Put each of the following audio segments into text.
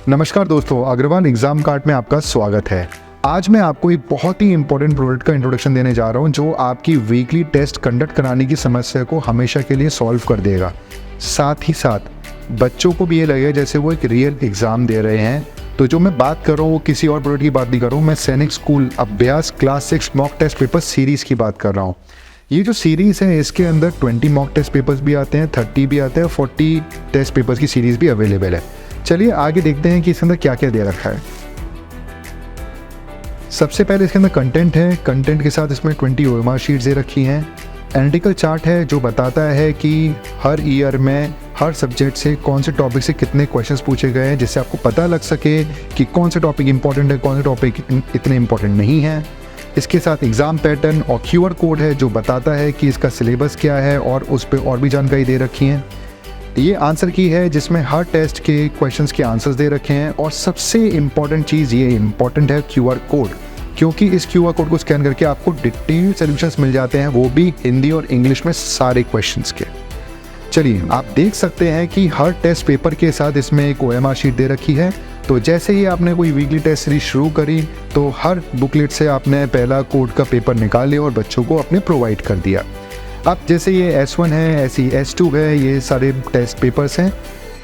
नमस्कार दोस्तों, Agarwal exam card में आपका स्वागत है। आज मैं आपको एक बहुत ही इंपॉर्टेंट प्रोडक्ट का इंट्रोडक्शन देने जा रहा हूं जो आपकी वीकली टेस्ट कंडक्ट कराने की समस्या को हमेशा के लिए सॉल्व कर देगा। साथ ही साथ बच्चों को भी ये लगेगा जैसे वो एक रियल एग्ज़ाम दे रहे हैं। तो जो मैं बात कर रहा हूँ वो किसी और प्रोडक्ट की बात नहीं कर रहा हूँ, मैं सैनिक स्कूल अभ्यास class 6 mock test paper series की बात कर रहा हूँ। ये जो सीरीज़ है इसके अंदर 20 मॉक टेस्ट पेपर्स भी आते हैं, 30 भी आते हैं, 40 टेस्ट पेपर्स की सीरीज़ भी अवेलेबल है। चलिए आगे देखते हैं कि इसके अंदर क्या क्या दे रखा है। सबसे पहले इसके अंदर कंटेंट है। कंटेंट के साथ इसमें 20 ओएमआर शीट्स दे रखी हैं। एनालिटिकल चार्ट है जो बताता है कि हर ईयर में हर सब्जेक्ट से कौन से टॉपिक से कितने क्वेश्चंस पूछे गए हैं, जिससे आपको पता लग सके कि कौन से टॉपिक इंपॉर्टेंट है, कौन से टॉपिक इतने इंपॉर्टेंट नहीं है। इसके साथ एग्ज़ाम पैटर्न और क्यूआर कोड है जो बताता है कि इसका सिलेबस क्या है और उस पर और भी जानकारी दे रखी है। ये आंसर की है जिसमें हर टेस्ट के क्वेश्चंस के आंसर्स दे रखे हैं। और सबसे इम्पॉर्टेंट चीज़ ये इम्पॉर्टेंट है क्यूआर कोड, क्योंकि इस क्यूआर कोड को स्कैन करके आपको डिटेल सॉल्यूशंस मिल जाते हैं, वो भी हिंदी और इंग्लिश में सारे क्वेश्चंस के। चलिए आप देख सकते हैं कि हर टेस्ट पेपर के साथ इसमें एक ओएमआर शीट दे रखी है। तो जैसे ही आपने कोई वीकली टेस्ट सीरीज शुरू करी तो हर बुकलेट से आपने पहला कोड का पेपर निकाल लिया और बच्चों को अपने प्रोवाइड कर दिया। अब जैसे ये S1 है, ऐसे ही S2 है, ये सारे टेस्ट पेपर्स हैं।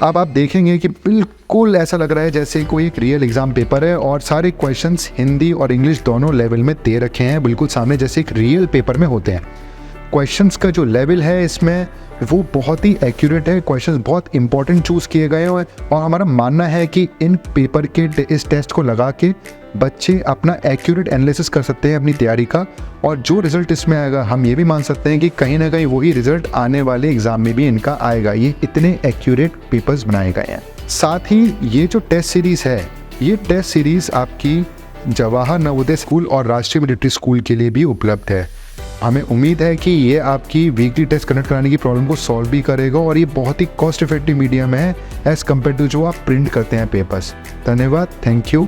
अब आप देखेंगे कि बिल्कुल ऐसा लग रहा है जैसे कोई एक रियल एग्ज़ाम पेपर है और सारे क्वेश्चंस हिंदी और इंग्लिश दोनों लेवल में दे रखे हैं, बिल्कुल सामने जैसे एक रियल पेपर में होते हैं। क्वेश्चंस का जो लेवल है इसमें वो बहुत ही एक्यूरेट है, क्वेश्चंस बहुत इंपॉर्टेंट चूज़ किए गए हैं और हमारा मानना है कि इन पेपर के इस टेस्ट को लगा के बच्चे अपना एक्यूरेट एनालिसिस कर सकते हैं अपनी तैयारी का, और जो रिज़ल्ट इसमें आएगा हम ये भी मान सकते हैं कि कहीं ना कहीं वही रिज़ल्ट आने वाले एग्ज़ाम में भी इनका आएगा। ये इतने एक्यूरेट पेपर्स बनाए गए हैं। साथ ही ये जो टेस्ट सीरीज़ है, ये टेस्ट सीरीज़ आपकी जवाहर नवोदय स्कूल और राष्ट्रीय मिलिट्री स्कूल के लिए भी उपलब्ध है। हमें उम्मीद है कि ये आपकी वीकली टेस्ट कंडक्ट कराने की प्रॉब्लम को सॉल्व भी करेगा और ये बहुत ही कॉस्ट इफेक्टिव मीडियम है एज़ कम्पेयर टू जो आप प्रिंट करते हैं पेपर्स। धन्यवाद, थैंक यू।